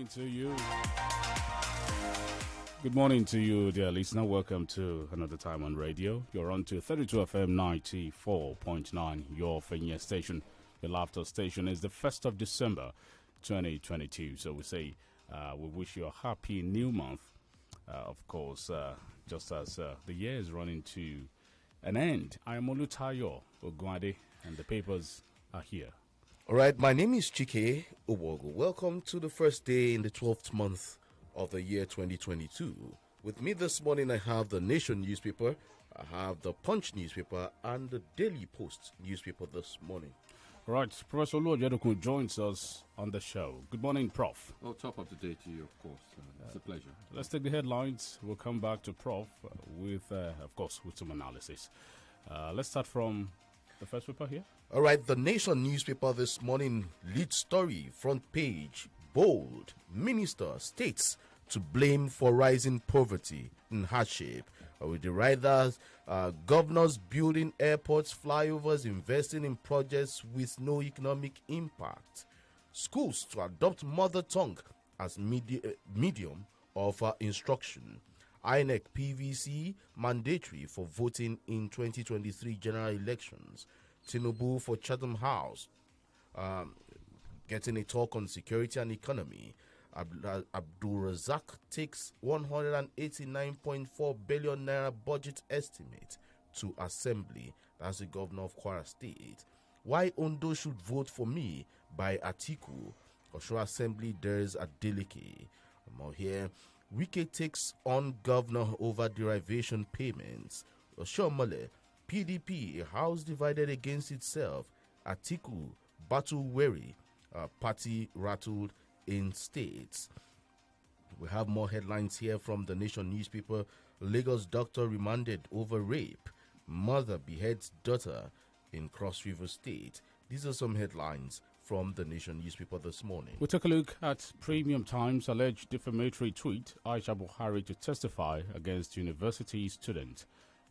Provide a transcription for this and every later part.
morning to you. Good morning to you, dear listener. Welcome to another time on radio. You're on to 32 FM 94.9, your Fenya station. Your laughter station is the 1st of December 2022. So we say we wish you a happy new month. Of course, just as the year is running to an end. I am OLUTAYO, OGUNADE, and the papers are here. All right, my name is CHIKE. Welcome to the first day in the 12th month of the year 2022. With me this morning, I have the Nation newspaper, I have the Punch newspaper, and the Daily Post newspaper this morning. All right, Professor Oluwayo joins us on the show. Good morning, Prof. Oh, top of the day to you, of course. It's a pleasure. Let's take the headlines. We'll come back to Prof with, of course, with some analysis. Let's start from the first paper here. All right, the Nation newspaper this morning, lead story, front page, bold. Minister states to blame for rising poverty and hardship. With the riders, governors building airports, flyovers, investing in projects with no economic impact. Schools to adopt mother tongue as medium of instruction. INEC PVC mandatory for voting in 2023 general elections. Tinubu for Chatham House getting a talk on security and economy. Abdul Razak takes 189.4 billion naira budget estimate to assembly. That's the governor of Kwara State. Why Ondo should vote for me by Atiku. Osho Assembly there's a Adeleke. More here. Wike takes on governor over derivation payments. Oshomole, PDP, a house divided against itself. Atiku, battle weary, party rattled in states. We have more headlines here from the Nation newspaper. Lagos doctor remanded over rape. Mother beheads daughter in Cross River State. These are some headlines from the Nation newspaper this morning. We'll take a look at Premium Times alleged defamatory tweet. Aisha Buhari to testify against university student.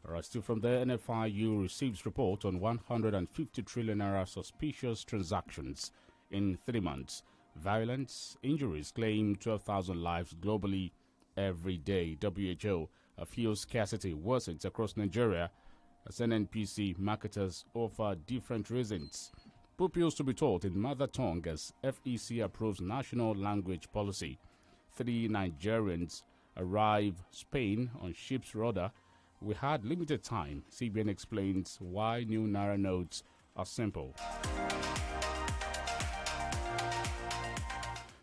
Alright, still from there, NFIU receives report on 150 trillion naira suspicious transactions in 3 months. Violence, injuries claim 12,000 lives globally every day. WHO, fuel scarcity worsens across Nigeria as NNPC marketers offer different reasons. Pupils to be taught in mother tongue as FEC approves national language policy. 3 Nigerians arrive Spain on ship's rudder. We had limited time. CBN explains why new Naira notes are simple.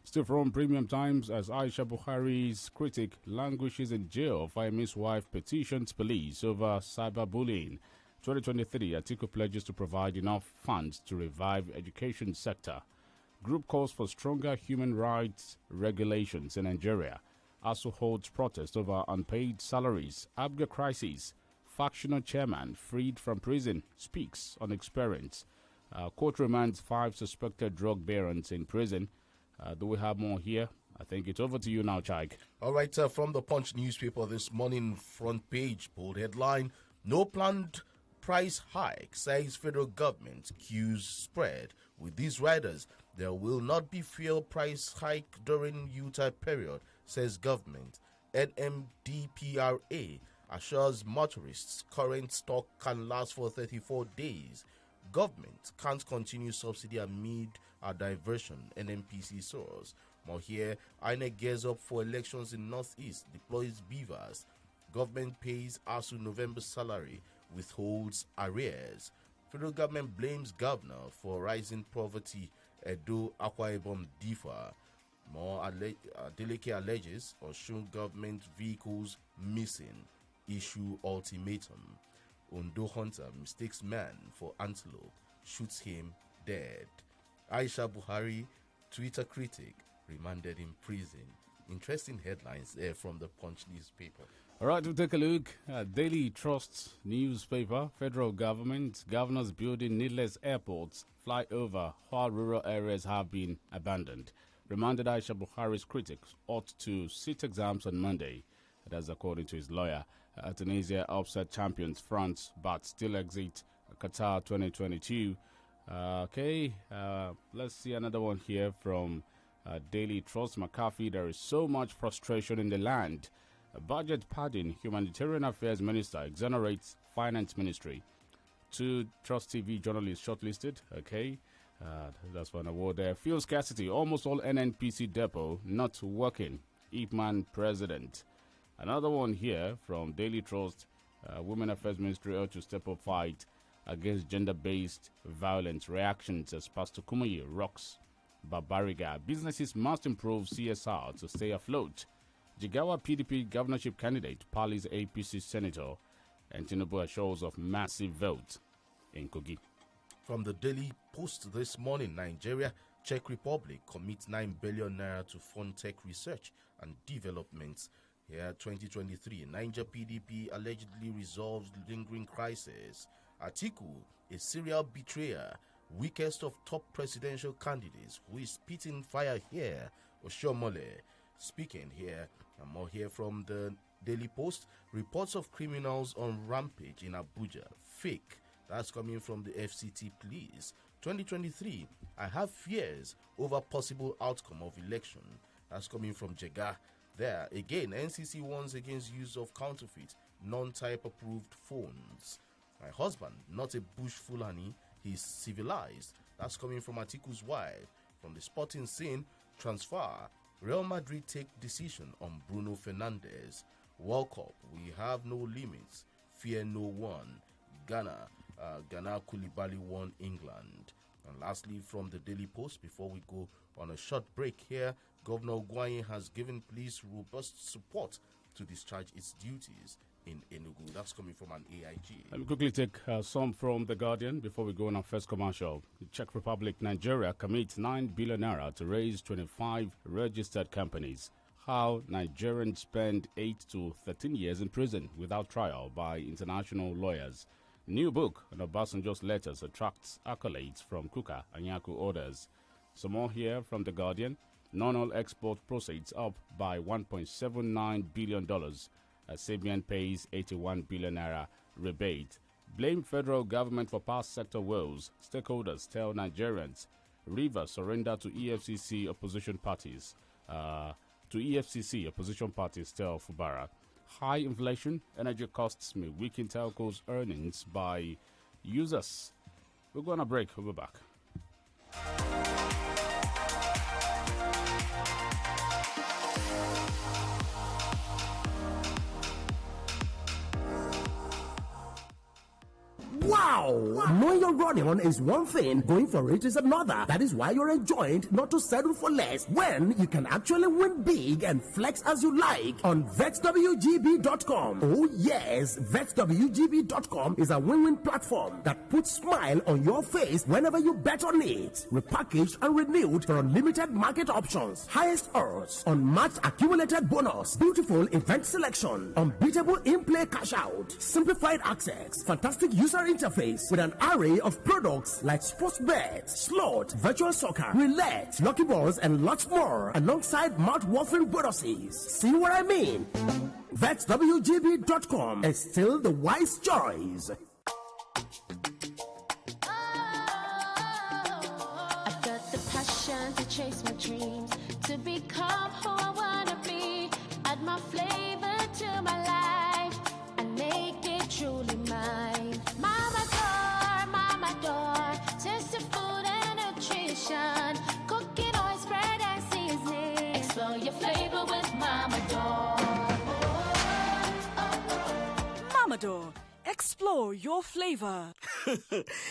Still from Premium Times, as Aisha Buhari's critic languishes in jail, Fayemi's wife petitions police over cyberbullying. 2023, Atiku pledges to provide enough funds to revive education sector. Group calls for stronger human rights regulations in Nigeria. ASU holds protest over unpaid salaries. Abga crisis. Factional chairman freed from prison speaks on experience. Court remands 5 suspected drug barons in prison. Do we have more here? I think it's over to you now, Chike. All right, from the Punch newspaper this morning, front page, bold headline, no planned price hike, says federal government. Queues spread. With these riders, there will not be fuel price hike during UTA period, says government. NMDPRA assures motorists current stock can last for 34 days. Government can't continue subsidy amid a diversion, NNPC source. More here, INEC gears up for elections in Northeast, deploys beavers. Government pays ASU November salary, withholds arrears. Federal government blames governor for rising poverty. Edo Akwa Ibom differ. More Adeleke alleges Osun government vehicles missing. Issue ultimatum. Ondo hunter mistakes man for antelope, shoots him dead. Aisha Buhari, Twitter critic, remanded in prison. Interesting headlines there from the Punch newspaper. All right, we'll take a look at Daily Trust newspaper. Federal government, governors building needless airports, flyover while rural areas have been abandoned. Remanded Aisha Buhari's critics ought to sit exams on Monday. That's according to his lawyer. Tunisia upset champions France, but still exit Qatar 2022. Let's see another one here from Daily Trust McAfee, there is so much frustration in the land. Budget padding, Humanitarian Affairs Minister exonerates Finance Ministry. 2 Trust TV journalists shortlisted. Okay, that's one award there. Fuel scarcity, almost all NNPC depot not working. Ipman president. Another one here from Daily Trust. Women Affairs Ministry ought to step up fight against gender-based violence. Reactions as Pastor Kumayi rocks Babariga. Businesses must improve CSR to stay afloat. Jigawa PDP governorship candidate parleys APC senator, and Tinubu assures of massive vote in Kogi. From the Daily Post this morning, Nigeria, Czech Republic commits 9 billion naira to fund tech research and development. Here, 2023, Niger PDP allegedly resolves lingering crisis. Atiku, a serial betrayer, weakest of top presidential candidates, who is spitting fire here. Oshomole speaking here. And more here from the Daily Post. Reports of criminals on rampage in Abuja. Fake. That's coming from the FCT police. 2023, I have fears over possible outcome of election. That's coming from Jega. There, again, NCC warns against use of counterfeit, non-type approved phones. My husband, not a bush Fulani, he's civilized. That's coming from Atiku's wife. From the sporting scene, transfer. Real Madrid take decision on Bruno Fernandes. World Cup, we have no limits. Fear no one. Ghana Koulibaly won England. And lastly, from the Daily Post, before we go on a short break here, Governor Ogwanye has given police robust support to discharge its duties in Enugu. That's coming from an AIG. Let me quickly take some from The Guardian before we go on our first commercial. The Czech Republic, Nigeria commits 9 billion naira to raise 25 registered companies. How Nigerians spend 8 to 13 years in prison without trial by international lawyers. New book on Obasanjo's letters attracts accolades from Kuka and Yaku orders. Some more here from The Guardian. Non-oil export proceeds up by $1.79 billion. Sabian pays 81 billion naira rebate. Blame federal government for past sector woes. Stakeholders tell Nigerians. Rivers surrender to EFCC opposition parties. Opposition parties tell Fubara. High inflation, energy costs may weaken telcos' earnings by users. We're going to break. We'll be back. Wow! Knowing you're running on is one thing, going for it is another. That is why you're enjoined not to settle for less when you can actually win big and flex as you like on VetsWGB.com. Oh yes, VetsWGB.com is a win-win platform that puts smile on your face whenever you bet on it. Repackaged and renewed for unlimited market options, highest odds, unmatched accumulated bonus, beautiful event selection, unbeatable in-play cash out, simplified access, fantastic user interface with an array of products like sports bets, slot, virtual soccer, roulette, lucky balls, and lots more, alongside mouth-watering bonuses. See what I mean? VetsWGB.com is still the wise choice. I've got the passion to chase my dreams, to become who I wanna be. Add my flavor to my life and make it truly mine. Mama door, tasty food and nutrition, cooking oil, spread and seasoning. Explore your flavor with Mama door. Mama door, explore your flavor.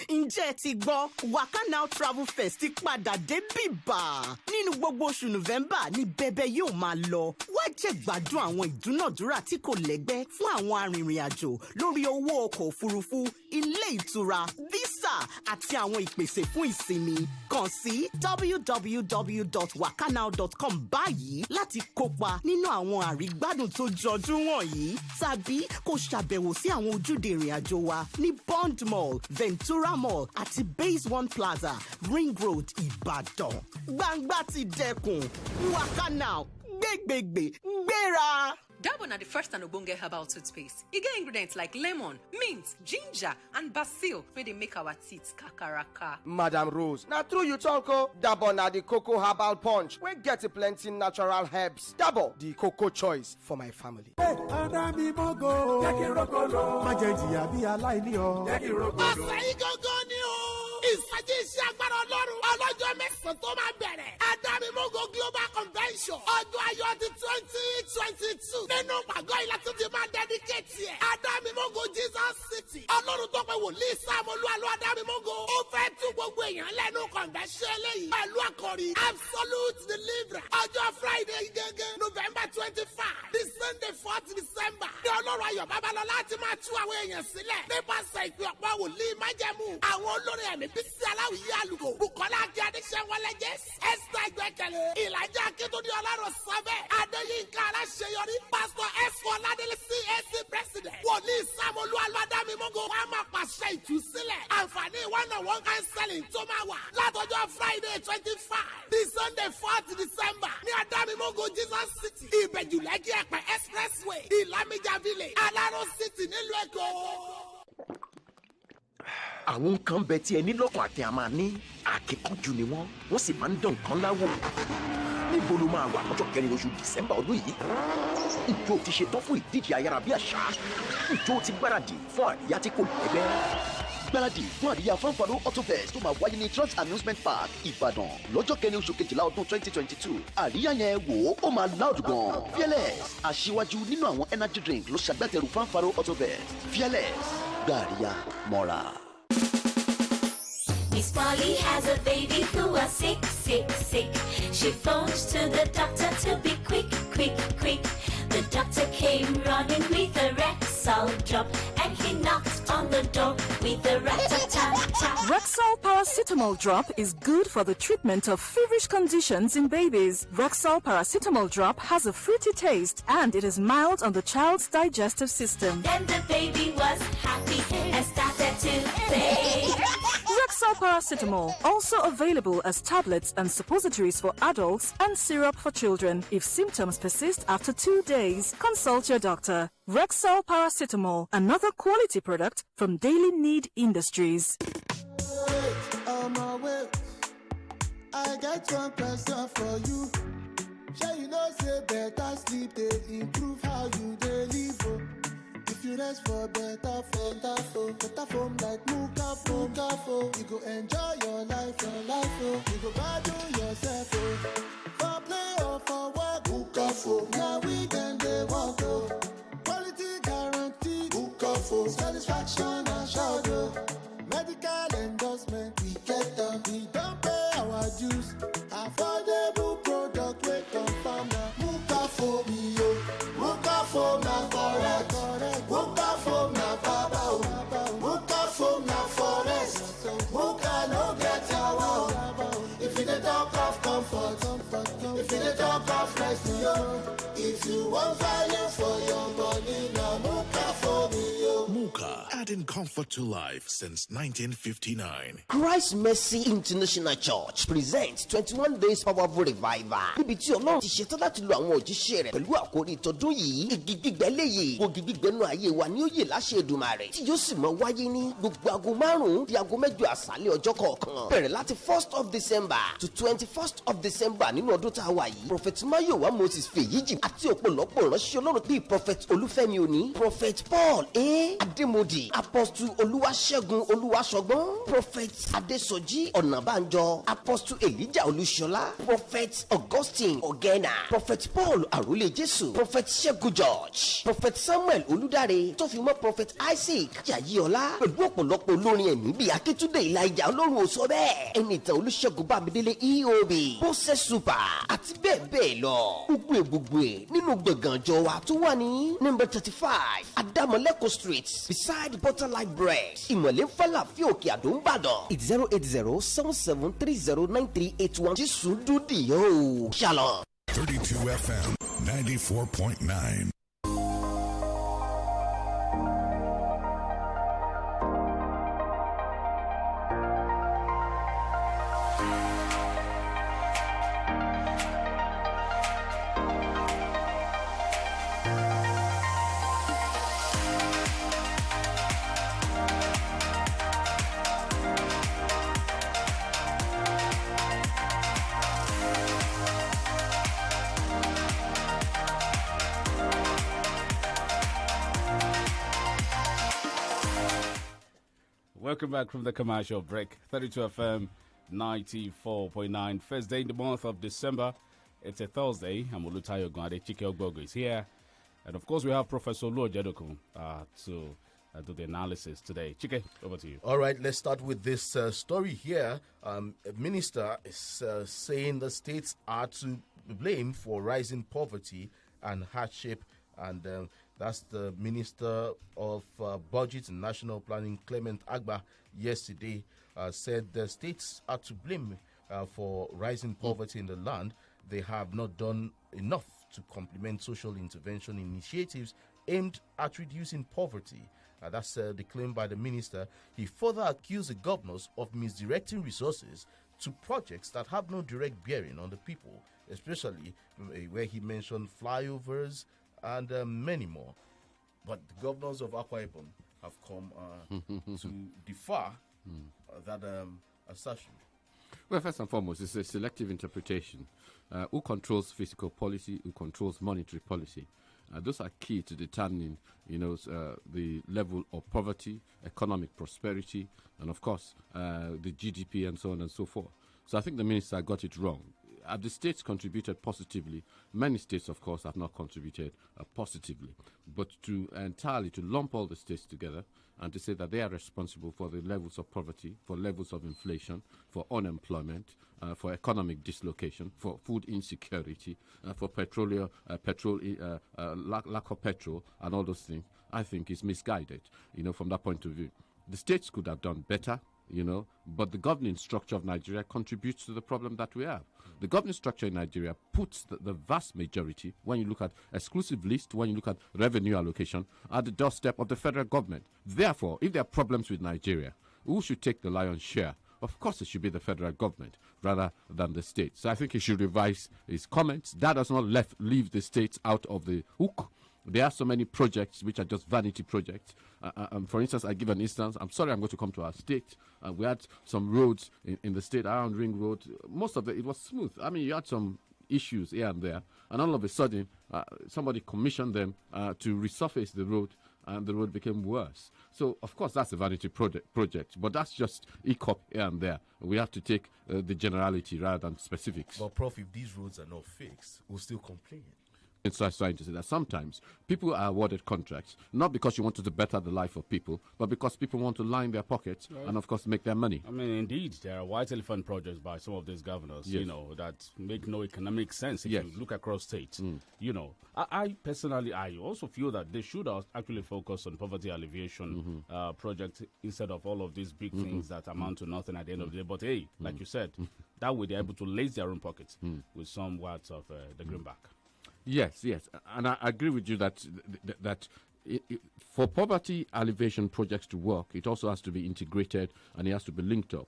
Ǹjẹ́ ti gbọ́ Waka Now Travel Fest ti padà dé bíbà nínú gbogbo oṣù November ní bẹ́bẹ́ yóò máa lọ. Wá jẹ́ gbádùn àwọn ìdúnàdúrà tí kò lẹ́gbẹ́ fún àwọn arìnrìn-àjò lórí owó ọkọ̀ òfurufú, ilé ìtura, visa àti àwọn ìpèsè fún ìsinmi. Kàn sí www.wakanow.com báyìí láti kópa nínú àwọn àrígbádùn tó jọjú wọ̀nyí, tàbí kó ṣàbẹ̀wò sí àwọn ojúde ìrìn-àjò wa ní Bond Mall, Ventura Mall àti Base One Plaza, Ring Road, Ìbàdàn. Gbangba ti dẹkùn. Waka Now, gbégbègbè, gbéra. ríra. Dabon are the first and ogbonge herbal toothpaste. E get ingredients like lemon, mint, ginger, and basil where they make our teeth kakaraka. Madam Rose, now true you talk oh. Dabon na the cocoa herbal punch. We get plenty natural herbs. Dabon, the cocoa choice for my family. Adami Mogo, Jackie Rokolo, Majenji Abi Alailio, Jackie Rokolo. Ìsọjí iṣẹ́ agbára ọlọ́run ọlọ́jọ́ mẹ́sàn-án tó máa bẹ̀rẹ̀ Adámímógó Global Convention ọjọ́ ayọ̀ ti 2022 nínú pàgọ́ ilẹ̀ tó ti máa dẹ́díkéètì ẹ̀ Adámímógó Jesus City ọlọ́run tó pe wòlíì Sáàmù Olúwalú Adámímógó ó fẹ́ tú gbogbo èèyàn lẹ́nu convention eléyìí pẹ̀lú àkòrí absolute deliverance ọjọ́ Friday gẹ́gẹ́ November 25 the Sunday 4th December ní ọlọ́run ayọ̀ babalọ́lá ti máa tú àwọn èèyàn sílẹ̀ nípasẹ̀ ìpè ọ̀pọ̀ wòlíì májẹ̀mú àwọn olórin ẹ̀mí bísí aláwìyé àlùkò Bùkọ́lá Akíndéṣẹ́wọlé Jésù Esther Ìgbẹ́kẹ̀lé Ìlàjà Akíntúndé Ọlọ́run sọ́bẹ̀ Adéyínká Aláṣeyọrí Pásítọ̀ Ẹ̀fọ́ Ọládélé CAC President wòlíì Sáàmù Olúwalú Adámímógó wá máa pàṣẹ ìtúsílẹ̀ àǹfààní one-on-one counseling tó máa wà látọjọ́ Friday 25 di Sunday 4th December ní Adámímógó Jesus City Ìbẹ̀jùlẹ́kì Ẹ̀pẹ́ Expressway Ìlàmìjà Village Aláró City nílùú Èkó. Àwọn nǹkan bẹ tí ẹni lọ́kàn àti àmà ní àkíkanjú ni wọ́n sì máa ń dán nǹkan láwò. Níbo ló máa wà lọ́jọ́ kẹrin oṣù Dìsẹ́mbà ọdún yìí? Ìjọ ti ṣetán fún ìdíje ayárabíàṣá. Ìjọ ti gbáradì fún àríyá tí kò lẹ́gbẹ́. Gbáradì fún àríyá fanfaro autofest tó máa wáyé ní Trans Amusement Park Ìbàdàn lọ́jọ́ kẹrin oṣù kejìlá ọdún 2022. Àríyá yẹn wò ó máa loud gan. Fearless aṣíwájú nínú àwọn energy drink ló ṣàgbátẹrù fanfaro autofest. Fearless gba àríyá mọ́ra. Miss Polly has a baby who was sick. She phoned to the doctor to be quick. The doctor came running with a Rexall drop and he knocked on the door with a rat-a-tat-tat. Rexall paracetamol drop is good for the treatment of feverish conditions in babies. Rexall paracetamol drop has a fruity taste and it is mild on the child's digestive system. Then the baby was happy and started to play. Rexall paracetamol, also available as tablets and suppositories for adults and syrup for children. If symptoms persist after 2 days, consult your doctor. Rexall paracetamol, another quality product from Daily Need Industries. I got one question for you. Sure you know say better sleep they improve how you dey live. If you rest for better form like Muka phone, you go enjoy your life, you go battle yourself, for play or for work, Muka phone, now we then they want to, quality guarantee, Muka phone, satisfaction and shout, medical endorsement, we get them, we don't pay our dues, affordable product, we confirm now, Muka phone, Muka phone, now correct. Muka foam na baba, Muka foam na forest. Muka no get yawa. If you dey talk of comfort, if you dey talk of rest, if you want value for your money, na Muka foam yo. Muka, adding comfort to life since 1959. Christ Mercy International Church presents 21 days powerful revival. Níbi tí Ọlọ́run ti ṣetán láti lo àwọn òjíṣẹ́ rẹ̀ pẹ̀lú àkórí ìtọ́dún yìí. Igi gbígbẹ́ léyìí, ògì gbígbẹ́nu ayé wa ni ó yè láṣẹ Èdùmàrè. Tí yóò sì mọ wáyé ní gbogbo aago 5 di aago 8 àṣálẹ́ ọjọ́ kọ̀ọ̀kan. Bẹ̀rẹ̀ láti 1st of December to 21st of December nínú ọdún tá a wà yìí. Prophet Mayowa Moses Fèyíjì àti ọ̀pọ̀lọpọ̀ ìránṣẹ́ Ọlọ́run bíi Prophet Olúfẹ́mi Òní, Prophet Paul Adémodì, Apostle Olúwaṣẹ́gun Olúwaṣọgbọ́n, Prophet Adésọjí Ọ̀nàbánjọ, Apostle Elijah Olúṣọlá, Prophet Augustine Ogena, Prophet Paul Àrólé Jésù, Prophet Ṣẹ́gun George, Prophet Samuel Olúdáre, tó fi mọ́ Prophet Isaac Jàyíọlá, pẹ̀lú ọ̀pọ̀lọpọ̀ olórin ẹ̀mí bíi Akíntúndé Ìlàjà Ọlọ́run ò sọ bẹ́ẹ̀. Ẹnìtàn Olúṣẹ́gun Bámidélé EOB, Bọ́sẹ̀ Super àti bẹ́ẹ̀ bẹ́ẹ̀ lọ. Gbogbo nínú gbọ̀ngàn jọ wa tó wà ní number 35 Adámọ̀lẹ́kọ̀ Street beside Butterlight Bread, Ìmọ̀lẹ́ Fálàfíà Òkè Àdó Ìbàdàn. 08077309381. Jésù dúdì yóò. Shalom. 32 FM 94.9. Welcome back from the commercial break. 32 FM 94.9. First day in the month of December. It's a Thursday. I'm OLUTAYO, OGUNADE. CHIKE OGBOGU is here. And of course, we have Professor OLUTAYO to do the analysis today. CHIKE, over to you. All right, let's start with this story here. A minister is saying the states are to blame for rising poverty and hardship. And that's the Minister of Budget and National Planning, Clement Agba, yesterday said the states are to blame for rising poverty in the land. They have not done enough to complement social intervention initiatives aimed at reducing poverty. That's the claim by the minister. He further accused the governors of misdirecting resources to projects that have no direct bearing on the people, especially where he mentioned flyovers and many more. But the governors of Akwa Ibom have come to defer that assertion. Well, first and foremost, it's a selective interpretation. Who controls fiscal policy? Who controls monetary policy? Those are key to determining, the level of poverty, economic prosperity, and of course, the GDP and so on and so forth. So I think the minister got it wrong. Have the states contributed positively? Many states, of course, have not contributed positively. But to lump all the states together and to say that they are responsible for the levels of poverty, for levels of inflation, for unemployment, for economic dislocation, for food insecurity, for lack of petrol, and all those things, I think is misguided, from that point of view. The states could have done better, but the governing structure of Nigeria contributes to the problem that we have. The governing structure in Nigeria puts the vast majority, when you look at exclusive list, when you look at revenue allocation, at the doorstep of the federal government. Therefore, if there are problems with Nigeria, who should take the lion's share? Of course, it should be the federal government rather than the states. So I think he should revise his comments. That does not leave the states out of the hook. There are so many projects which are just vanity projects. For instance, I give an instance. I'm sorry, I'm going to come to our state. We had some roads in the state around Ring Road. Most of it was smooth. I mean, you had some issues here and there. And all of a sudden, somebody commissioned them to resurface the road, and the road became worse. So, of course, that's a vanity project. But that's just ECOP here and there. We have to take the generality rather than specifics. But, Prof, if these roads are not fixed, we'll still complain. It's trying to say that sometimes people are awarded contracts, not because you want to better the life of people, but because people want to line their pockets and, of course, make their money. I mean, indeed, there are white elephant projects by some of these governors, that make no economic sense if you look across states. I personally, I also feel that they should actually focus on poverty alleviation projects instead of all of these big things that amount to nothing at the end of the day. But, hey, like you said, that way they're able to lace their own pockets with somewhat of the greenback. Yes, and I agree with you that for poverty alleviation projects to work, it also has to be integrated and it has to be linked up.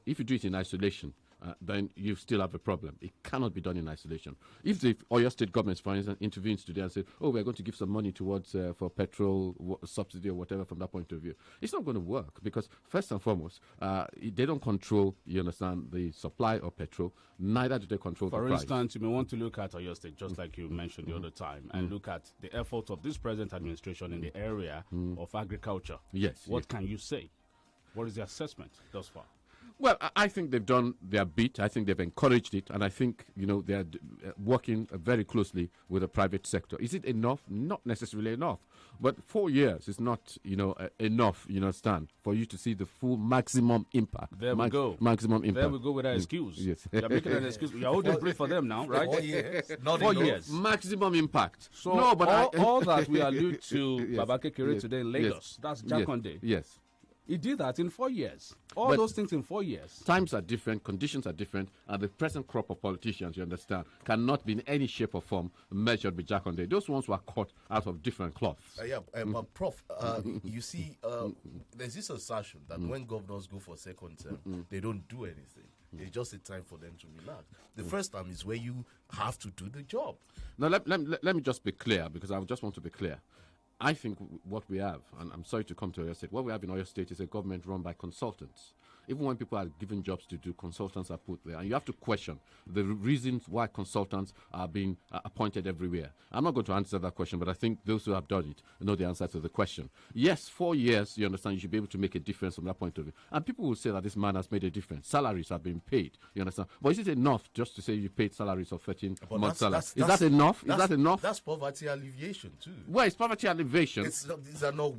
If you do it in isolation, then you still have a problem. It cannot be done in isolation. If the Oyo State government, for instance, intervenes today and says, we're going to give some money towards for petrol subsidy or whatever from that point of view, it's not going to work because, first and foremost, they don't control, the supply of petrol, neither do they control the price. For instance, you may want to look at Oyo State, just like you mentioned the other time, and look at the efforts of this present administration in the area of agriculture. Yes. What can you say? What is the assessment thus far? Well, I think they've done their bit. I think they've encouraged it. And I think, they're working very closely with the private sector. Is it enough? Not necessarily enough. But 4 years is not, enough, Stan, for you to see the full maximum impact. There we go. Maximum impact. There we go with that excuse. Yes. You're making an excuse. You're holding brief for them now, right? 4 years. Not 4 enough. years. Maximum impact. So no, but all that we allude to Babake Kere today in Lagos, that's Jakonde. Yes. He did that in 4 years. All But those things in 4 years. Times are different, conditions are different, and the present crop of politicians, you understand, cannot be in any shape or form measured with Jakonde. Those ones were caught out of different cloths. But Prof, you see, there's this assertion that when governors go for second term, they don't do anything. It's just a time for them to relax. The first time is where you have to do the job. Now, let me just be clear, because I just want to be clear. I think what we have, and I'm sorry to come to Oyo State, what we have in Oyo State is a government run by consultants. Even when people are given jobs to do, consultants are put there. And you have to question the reasons why consultants are being appointed everywhere. I'm not going to answer that question, but I think those who have done it know the answer to the question. Yes, 4 years, you understand, you should be able to make a difference from that point of view. And people will say that this man has made a difference. Salaries have been paid, you understand. But is it enough just to say you paid salaries of 13-month salaries? Is that enough? Is that enough? That's poverty alleviation too. Well, it's poverty alleviation. These are not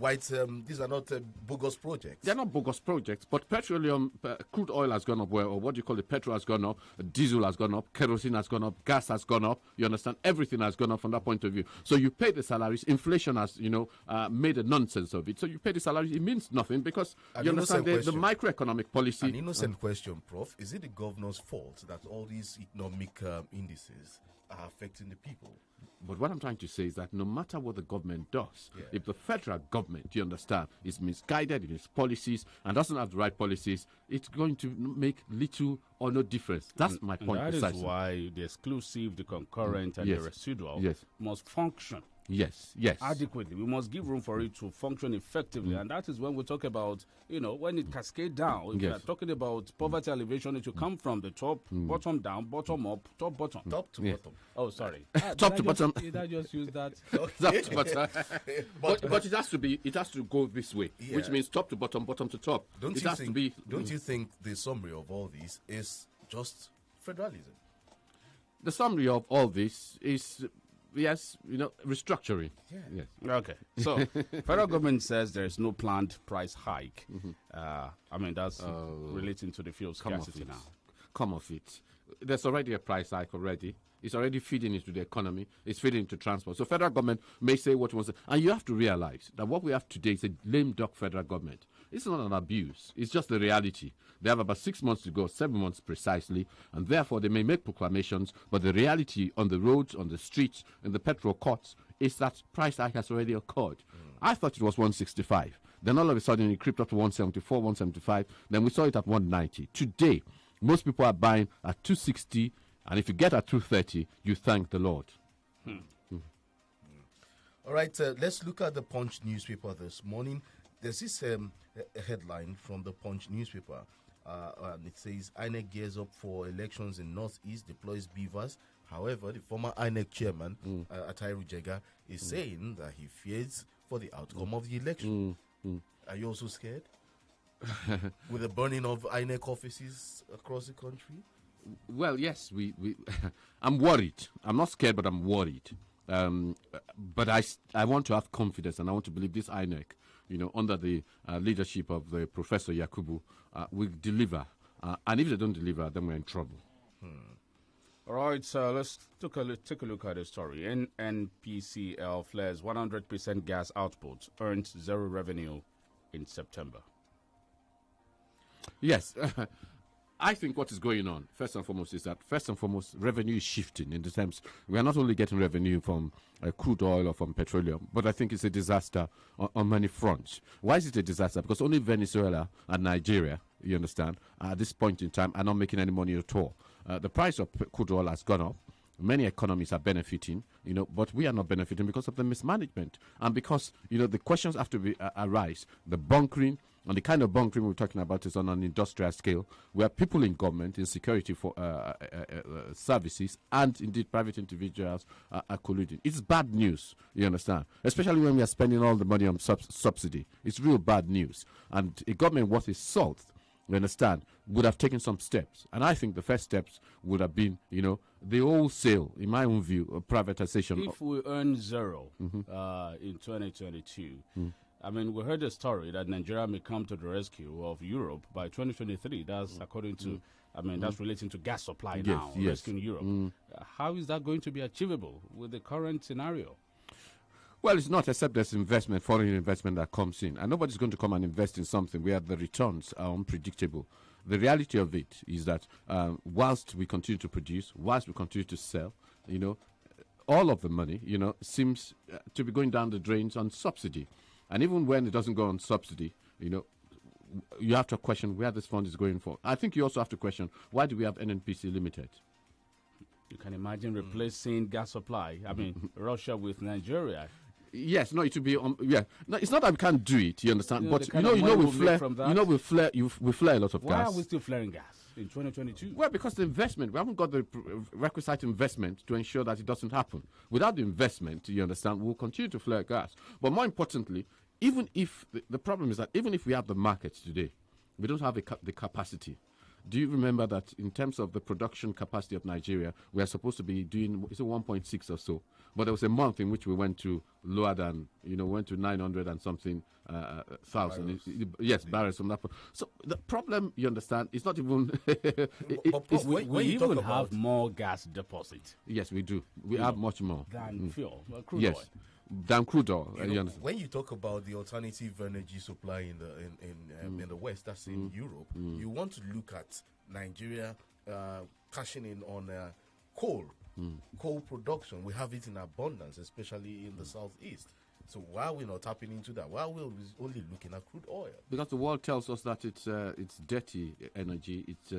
bogus projects. They're not bogus projects, but petroleum, crude oil has gone up, or what do you call it, petrol has gone up, diesel has gone up, kerosene has gone up, gas has gone up, you understand? Everything has gone up from that point of view. So you pay the salaries, inflation has, made a nonsense of it. So you pay the salaries, it means nothing because, you understand, the macroeconomic policy. An innocent question, Prof. Is it the governor's fault that all these economic indices are affecting the people? But what I'm trying to say is that no matter what the government does, if the federal government, you understand, is misguided in its policies and doesn't have the right policies, it's going to make little or no difference. That's my point. That is why the exclusive, the concurrent, and the residual must function. Yes. Adequately. We must give room for it to function effectively. And that is when we talk about, when it cascades down. If we are talking about poverty alleviation, it will come from the top, bottom down, bottom up, top, bottom. Top to bottom. Oh, sorry. Top to bottom. Did I just use that? Top to bottom. But it has to go this way, which means top to bottom, bottom to top. Don't you think the summary of all this is just federalism? The summary of all this is... Yes, restructuring. Yeah. Yes. Okay. So, federal government says there is no planned price hike. That's relating to the fuel scarcity now. Come off it. There's already a price hike already. It's already feeding into the economy. It's feeding into transport. So federal government may say what it wants to. And you have to realize that what we have today is a lame duck federal government. It's not an abuse. It's just the reality. They have about 6 months to go, 7 months precisely, and therefore they may make proclamations, but the reality on the roads, on the streets, in the petrol courts is that price hike has already occurred. I thought it was 165. Then all of a sudden it crept up to 174, 175. Then we saw it at 190. Today, most people are buying at 260, and if you get at 230, you thank the Lord. All right, let's look at the Punch newspaper this morning. There's this headline from the Punch newspaper, and it says, INEC gears up for elections in Northeast, deploys beavers. However, the former INEC chairman, Atairu Jega, is saying that he fears for the outcome of the election. Are you also scared? With the burning of INEC offices across the country? Well, yes, I'm worried. I'm not scared, but I'm worried. But I want to have confidence, and I want to believe this INEC, under the leadership of the Professor Yakubu, will deliver. And if they don't deliver, then we're in trouble. All right, so let's take a look at the story. NPCL flares 100% gas output, earned zero revenue in September. Yes. I think what is going on, first and foremost, is that, revenue is shifting in the terms. We are not only getting revenue from crude oil or from petroleum, but I think it's a disaster on many fronts. Why is it a disaster? Because only Venezuela and Nigeria, you understand, at this point in time are not making any money at all. The price of crude oil has gone up. Many economies are benefiting, but we are not benefiting because of the mismanagement. And because, the questions have to arise. The bunkering, and the kind of bunkering we're talking about is on an industrial scale, where people in government, in security for services, and indeed private individuals are colluding. It's bad news, you understand? Especially when we are spending all the money on subsidy. It's real bad news. And a government worth its salt, you understand, would have taken some steps. And I think the first steps would have been, the wholesale, in my own view, privatization. If we earn zero in 2022, we heard a story that Nigeria may come to the rescue of Europe by 2023. That's according to, that's relating to gas supply now, rescuing Europe. How is that going to be achievable with the current scenario? Well, it's not, except there's investment, foreign investment that comes in. And nobody's going to come and invest in something where the returns are unpredictable. The reality of it is that whilst we continue to produce, whilst we continue to sell, all of the money, seems to be going down the drains on subsidy. And even when it doesn't go on subsidy, you have to question where this fund is going for. I think you also have to question, why do we have NNPC Limited? You can imagine replacing gas supply. Russia with Nigeria. Yes, no, it will be. No, it's not that we can't do it. You understand? But we flare a lot of gas. Why are we still flaring gas in 2022? Well, because the investment, we haven't got the requisite investment to ensure that it doesn't happen. Without the investment, you understand, we'll continue to flare gas. But more importantly, even if the problem is that even if we have the market today, we don't have the capacity. Do you remember that in terms of the production capacity of Nigeria, we are supposed to be doing 1.6 or so? But there was a month in which we went to lower than, went to 900 and something thousand. Yes, barrels from that point. So the problem, you understand, is not even. We even have more gas deposit. Yes, we do. We have much more than fuel, crude oil. Than crude oil. When you talk about the alternative energy supply in the West, that's in Europe, you want to look at Nigeria cashing in on coal production. We have it in abundance, especially in the southeast. So why are we not tapping into that? Why are we only looking at crude oil? Because the world tells us that it's dirty energy. It's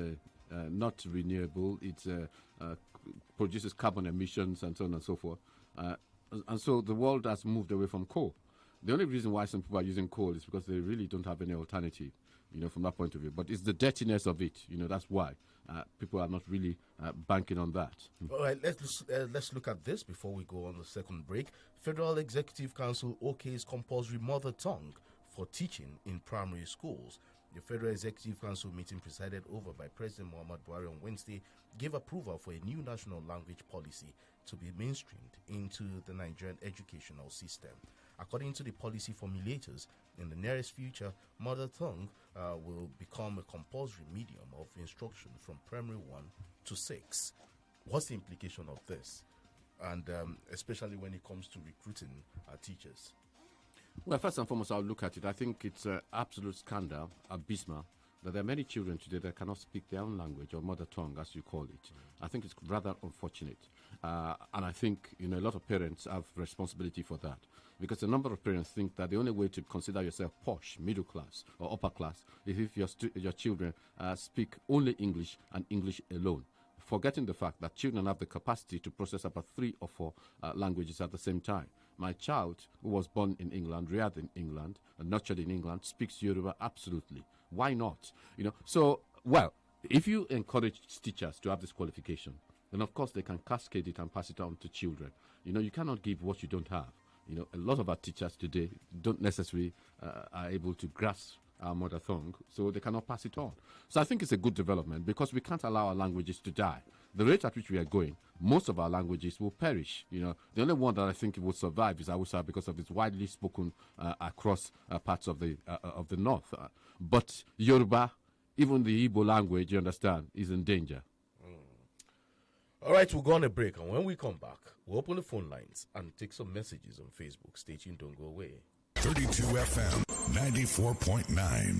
not renewable. It produces carbon emissions and so on and so forth. And so the world has moved away from coal. The only reason why some people are using coal is because they really don't have any alternative, from that point of view. But it's the dirtiness of it, that's why people are not really banking on that. All right, let's look at this before we go on the second break. Federal Executive Council okays compulsory mother tongue for teaching in primary schools. The Federal Executive Council meeting presided over by President Muhammad Buhari on Wednesday gave approval for a new national language policy to be mainstreamed into the Nigerian educational system. According to the policy formulators, in the nearest future, mother tongue will become a compulsory medium of instruction from primary 1 to 6. What's the implication of this? And especially when it comes to recruiting teachers. Well, first and foremost, I'll look at it. I think it's an absolute scandal, abysmal, that there are many children today that cannot speak their own language or mother tongue, as you call it. I think it's rather unfortunate. And I think, a lot of parents have responsibility for that. Because a number of parents think that the only way to consider yourself posh, middle class, or upper class is if your children speak only English and English alone, forgetting the fact that children have the capacity to process about 3 or 4 languages at the same time. My child, who was born in England, reared in England, and nurtured in England, speaks Yoruba absolutely. Why not? So, well, if you encourage teachers to have this qualification, then of course they can cascade it and pass it on to children. You cannot give what you don't have. A lot of our teachers today don't necessarily are able to grasp our mother tongue, so they cannot pass it on. So I think it's a good development because we can't allow our languages to die. The rate at which we are going, most of our languages will perish. The only one that I think will survive is Hausa because of its widely spoken across parts of the north. But Yoruba, even the Igbo language, you understand, is in danger. All right, we'll go on a break, and when we come back, we'll open the phone lines and take some messages on Facebook. Stay tuned, don't go away. 32 FM 94.9.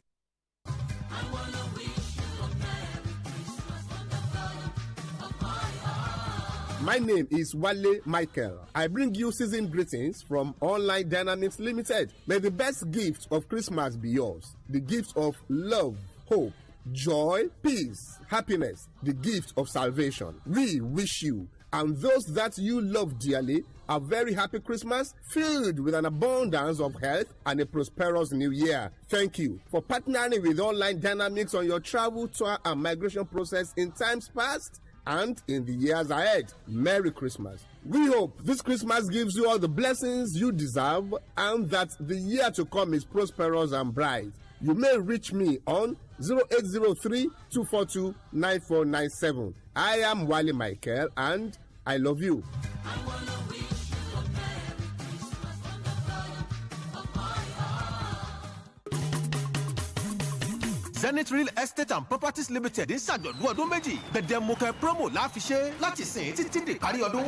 My name is Wale Michael. I bring you season greetings from Online Dynamics Limited. May the best gift of Christmas be yours. The gift of love, hope, joy, peace, happiness, the gift of salvation. We wish you and those that you love dearly a very happy Christmas filled with an abundance of health and a prosperous new year. Thank you for partnering with Online Dynamics on your travel, tour, and migration process in times past and in the years ahead. Merry Christmas. We hope this Christmas gives you all the blessings you deserve and that the year to come is prosperous and bright. You may reach me on 0803-242-9497. I am Wale Michael and I love you. Zenith Real Estate and Properties Limited ń ṣàjọ̀dún ọdún méjì gbẹdẹmukẹ promo láfiṣe láti sìn títí dé kárí ọdún.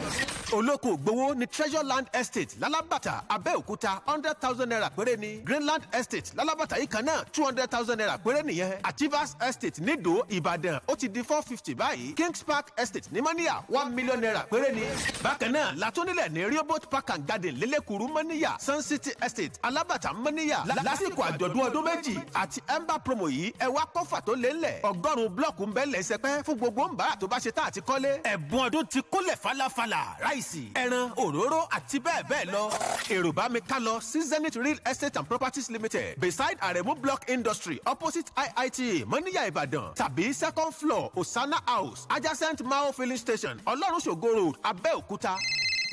Olóko Ògbówó ní Treasure Land Estate Lálàbàtà Abẹ́òkúta 100,000 naira péré ni. Greenland Estate Lálàbàtà yìí kan náà 200,000 naira péré nìyẹn. Achievers Estate nídò Ìbàdàn ó ti di 450 báyìí. Kings Park Estate ní Mọ́níyà 1 million naira péré ni. Bákan náà látúnilẹ̀ ní Rehoboth Park and Garden Lélẹ́kùrú Mọ́níyà Sun City Estate Alábàtà Mọ́níyà lásìkò àjọ̀dún ọdún méjì àti Ember promo yìí ẹ wá kọ́fà tó lé ńlẹ̀ ọgọ́rùn-ún blọ́ọ̀kù ń bẹ́ẹ̀ lẹ́sẹ̀ pẹ́ fún gbogbo ń bá tó bá ṣe tá àti kọ́lé ẹ̀bùn ọdún ti kúnlẹ̀ falafala ráìsì ẹran òróró àti bẹ́ẹ̀ bẹ́ẹ̀ lọ èrò bá mi ká lọ sí Zenith Real Estate and Properties Limited beside Aremu Block Industry opposite IITA Mọ́níyà Ìbàdàn tàbí second floor Osana House adjacent Mao filling station Ọlọ́run ṣògo road Abẹ́òkúta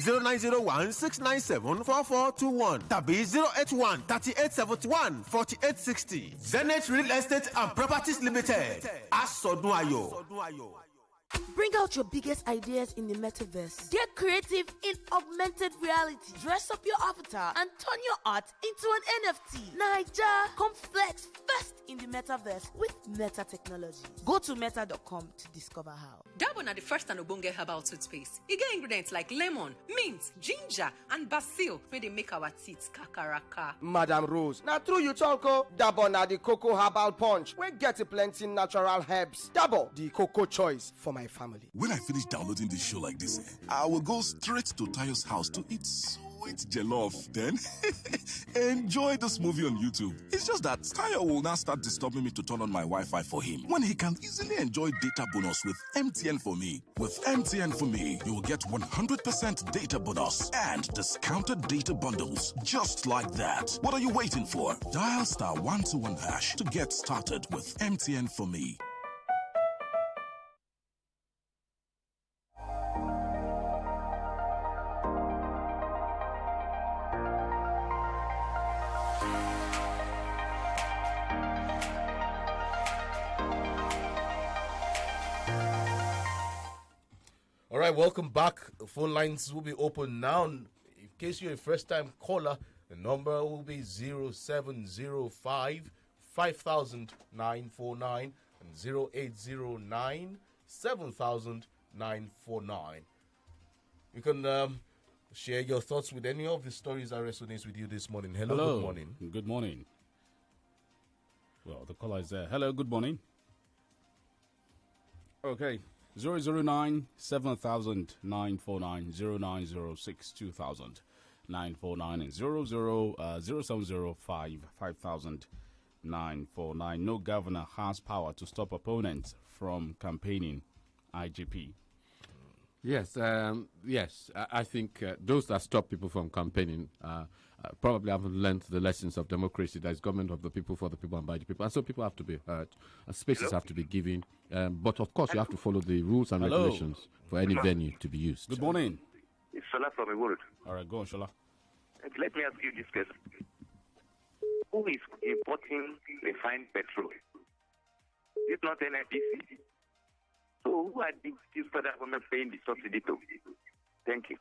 0901-697-4421 tàbí 081-3871-4860 Zenith Real Estate and Properties Limited Asọdún ayọ̀. Bring out your biggest ideas in the metaverse. Get creative in augmented reality. Dress up your avatar and turn your art into an NFT. Naija, come flex first in the metaverse with Meta Technologies. Go to meta.com to discover how. Dabon na the first and ogbonge herbal toothpaste. E get ingredients like lemon, mint, ginger, and basil wey dey make our teeth kakaraka. Madam Rose, na true you talk o. Dabon na the cocoa herbal punch wey get plenty natural herbs. Dabon, the cocoa choice for my family. When I finish downloading this show like this, I will go straight to Tayo's house to eat sweet jollof. Then enjoy this movie on YouTube. It's just that Tayo will now start disturbing me to turn on my Wi-Fi for him when he can easily enjoy data bonus with MTN for me. With MTN for me, you will get 100% data bonus and discounted data bundles just like that. What are you waiting for? Dial *121# to get started with MTN for me. All right, welcome back. The phone lines will be open now. In case you're a first-time caller, the number will be 0705 500949 and 0809 7949. You can share your thoughts with any of the stories that resonates with you this morning. Hello, good morning. Good morning. Well, the caller is there. Hello, good morning. Okay. 009 7949 0906 2000 949 and 0705 500949. No governor has power to stop opponents from campaigning. IGP. Yes, yes. I think those that stop people from campaigning probably haven't learned the lessons of democracy. That is government of the people, for the people, and by the people. And so people have to be heard. Spaces have to be given. But of course, you have to follow the rules and regulations for any venue to be used. Good morning. It's Shola from Iwood. All right, go on, Shola. Let me ask you this question. Who is importing refined petrol? It's not NNPC. So who are these federal government paying the subsidy to? Thank you.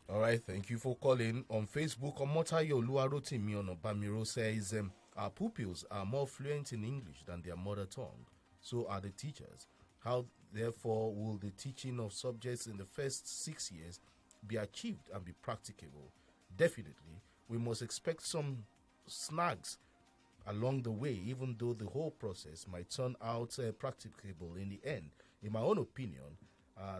All right, thank you for calling. On Facebook, Omotayo Oluwarotimi Onobamiro says, our pupils are more fluent in English than their mother tongue. So are the teachers. How, therefore, will the teaching of subjects in the first 6 years be achieved and be practicable? Definitely, we must expect some snags along the way, even though the whole process might turn out practicable in the end. In my own opinion,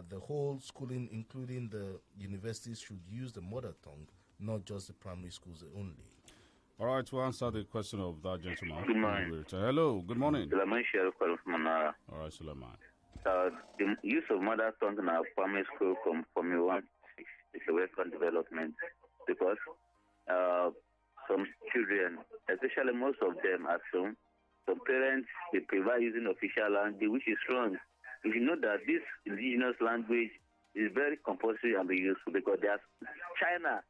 the whole schooling, including the universities, should use the mother tongue, not just the primary schools only. All right, to answer the question of that gentleman. Good morning. Hello, good morning. Suleiman Sheriff from Manara. All right, Suleiman. The use of mother tongue in our primary school from Formula 1 is a welcome development because some children, especially most of them at home, some parents, they prefer using official language, which is wrong. If you know that this indigenous language is very compulsory and be useful because China,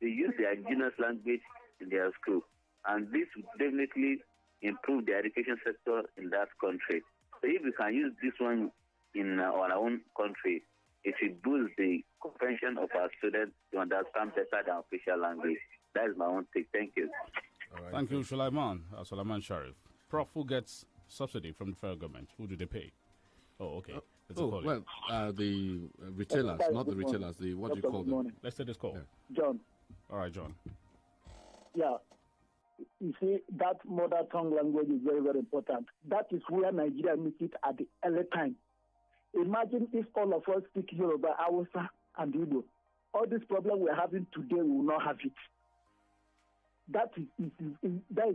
they use their indigenous language in their school. And this would definitely improve the education sector in that country. So if we can use this one in our own country, it will boost the comprehension of our students to understand better than official language. That is my own take. Thank you. All right, Thank you, Suleiman. Suleiman Sharif. Prof, who gets subsidy from the federal government? Who do they pay? Oh, okay. Well, the retailers, not the retailers. The what do you call them? Let's take this call. Yeah. John. All right, John. Yeah. You see, that mother tongue language is very, very important. That is where Nigeria meets it at the early time. Imagine if all of us speak Yoruba, Hausa, and Igbo. All this problem we're having today, we will not have it. That is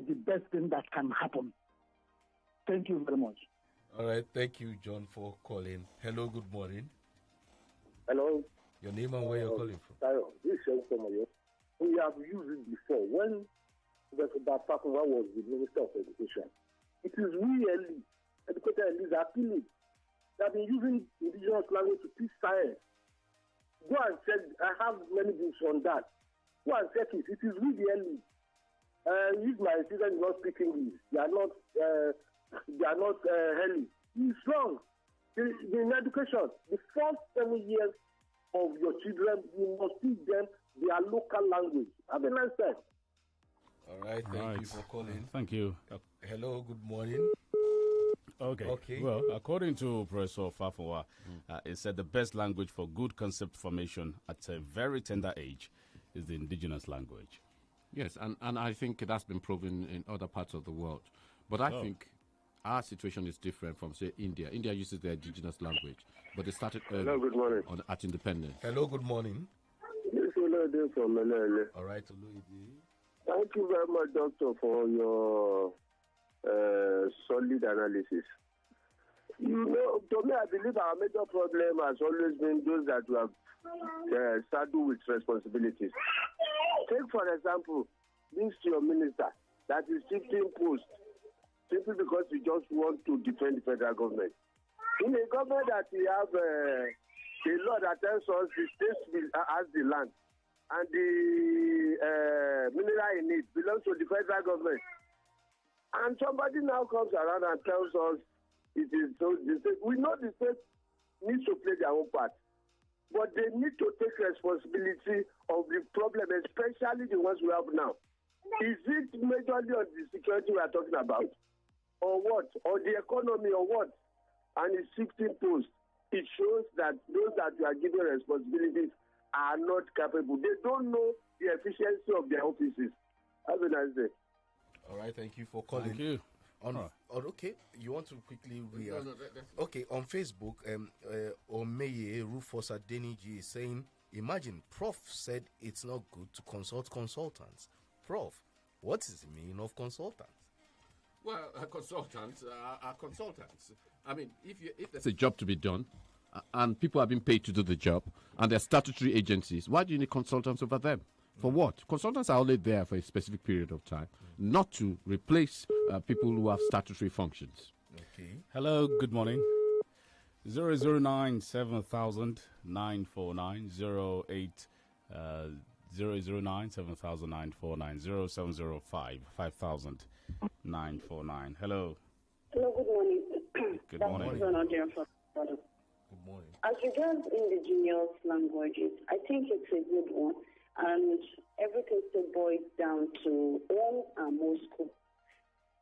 the best thing that can happen. Thank you very much. All right. Thank you, John, for calling. Hello, good morning. Hello. Your name and where you're calling from? This is Shehu. We have used it before. When Dr. Fakunwa was the Minister of Education, it is we early, educated elites appealing. They have been using indigenous language to teach science. Go and check. I have many books on that. Go and check it. It is we the elite. If my students not speak English, they are not early. It's wrong. In education, the first 7 years of your children, you must teach them their local language. Have a nice time. All right. Thank you for calling. Thank you. Hello, good morning. Okay. Well, according to Professor Fafunwa, it said the best language for good concept formation at a very tender age is the indigenous language. Yes, and I think that's been proven in other parts of the world. But I think our situation is different from, say, India. India uses their indigenous language, but they started early. Hello, good morning. At independence. Hello, good morning. This is Oluyede from Melele. All right, Oluyede. Thank you very much, Doctor, for your solid analysis. You know, to me, I believe our major problem has always been those that we have saddled with responsibilities. Take, for example, this your minister that is shifting post simply because he just want to defend the federal government. In a government that we have a law that tells us the state has the land and the mineral in it belongs to the federal government. And somebody now comes around and tells us it is so the state. We know the state needs to play their own part, but they need to take responsibility of the problem, especially the ones we have now. Is it majorly on the security we are talking about, or what, or the economy, or what? And it's shifting post. It shows that those that you are giving responsibilities are not capable. They don't know the efficiency of their offices. Have a nice day. All right, thank you for calling. Thank you. Okay, you want to quickly react? Okay, on Facebook, Omeye Rufus Adeniji is saying, imagine Prof said it's not good to consult consultants. Prof, what is the meaning of consultants? Well, consultants are consultants. I mean, if there's a job to be done, and people are being paid to do the job, and they're statutory agencies, why do you need consultants over them? For what? Consultants are only there for a specific period of time, not to replace people who have statutory functions. Okay. Hello, good morning. 009 7000 949 08 009 7000 949 0705 5000 949. Hello. Hello, good morning. Good morning. Good morning. As regards indigenous languages, I think it's a good one. And everything still boils down to one and more schools.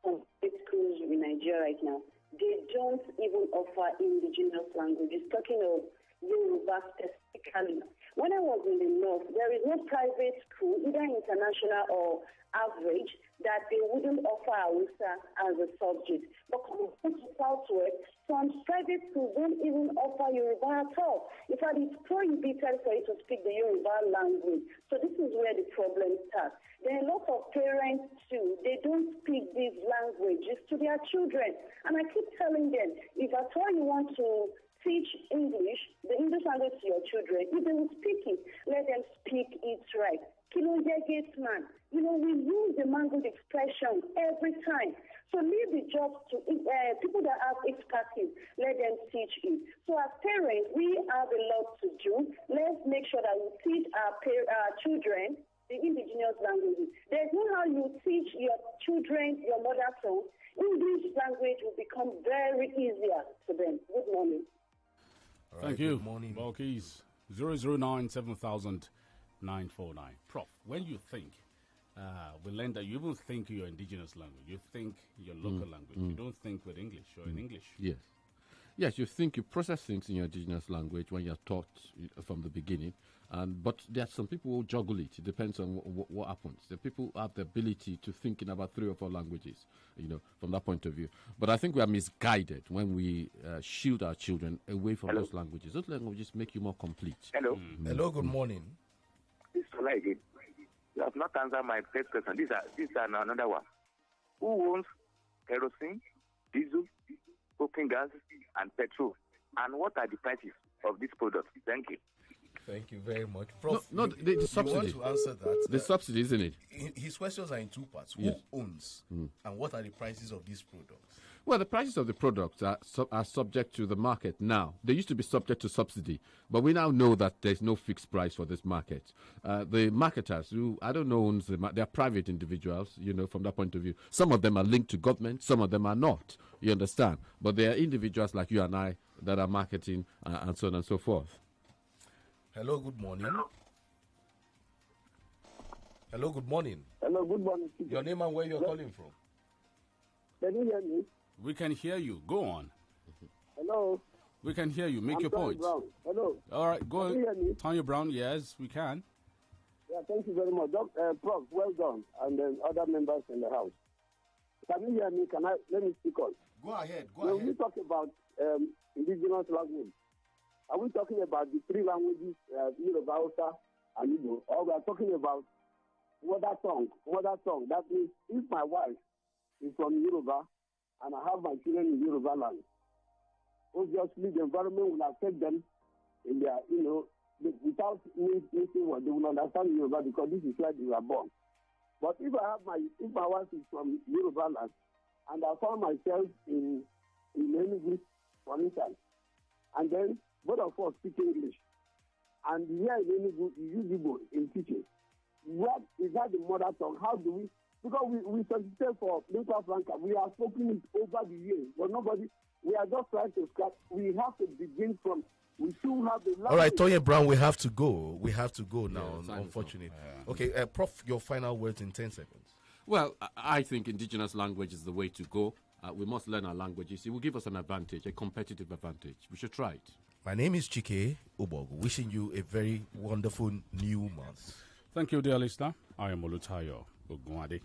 Some schools in Nigeria right now, they don't even offer indigenous languages. Talking of Yoruba specifically. When I was in the north, there is no private school, either international or average, that they wouldn't offer Hausa as a subject. But coming to Southwest, some private schools don't even offer Yoruba at all. In fact, it's prohibited for you to speak the Yoruba language. So this is where the problem starts. There are a lot of parents too, they don't speak these languages to their children. And I keep telling them, if at all you want to teach English, the English language to your children, if they will speak it, let them speak it right. Man. You know, we use the mangled expression every time. So leave the jobs to people that have expertise. Let them teach it. So as parents, we have a lot to do. Let's make sure that we teach our children the indigenous languages. There's no how you teach your children your mother tongue. English language will become very easier to them. Good morning. Thank you. Good morning. Balkis. 009 7000 949. Prof, when you think, we learned that you even think your indigenous language, you think your local language, you don't think with English or in English. Yes. Yes, you think, you process things in your indigenous language when you're taught from the beginning. But there are some people who juggle it. It depends on what happens. The people who have the ability to think in about 3 or 4 languages, from that point of view. But I think we are misguided when we shield our children away from those languages. Those languages make you more complete. Hello. Hello, good morning. This is Olaide. You have not answered my first question. This is another one. Who owns kerosene, diesel, cooking gas, and petrol? And what are the prices of these products? Thank you. Thank you very much. Prof, No, the subsidy. You want to answer that? The subsidy, isn't it? His questions are in two parts. Who Yes. owns and what are the prices of these products? Well, the prices of the products are subject to the market now. They used to be subject to subsidy, but we now know that there's no fixed price for this market. The marketers, who I don't know owns them, they're private individuals, from that point of view. Some of them are linked to government, some of them are not, you understand? But they are individuals like you and I that are marketing and so on and so forth. Hello, good morning. Hello, good morning. Hello, good morning. Your name and where you're calling from? Can you hear me? We can hear you. Go on. Hello. We can hear you. Make I'm your Tony point. Brown. Hello. All right, go Can you hear on. me? Tanya Brown, yes, we can. Yeah, thank you very much. Prof, well done. And then other members in the house. Can you hear me? Let me speak on. Go ahead. When we talk about indigenous language, are we talking about the three languages, Yoruba, Hausa, and Igbo? Or we are talking about mother tongue? That means if my wife is from Yoruba and I have my children in Yoruba land, obviously the environment will affect them in their, without missing what they will understand Yoruba because this is where they were born. But if my wife is from Yoruba land and I found myself in Enugu, for instance, and then both of us speak English, and here in Enugu, you use Igbo in teaching. What is that the mother tongue? How do we? Because we solicited for lingua franca. We are spoken it over the years, but nobody. We are just trying to scratch. We have to begin from. We should have the. All right, Tonya Brown, we have to go. We have to go now, Yeah, unfortunately. Okay, Prof, your final words in 10 seconds. Well, I think indigenous language is the way to go. We must learn our languages. It will give us an advantage, a competitive advantage. We should try it. My name is Chike OGBOGU, wishing you a very wonderful new month. Thank you, dear listener. I am OLUTAYO OGUNADE.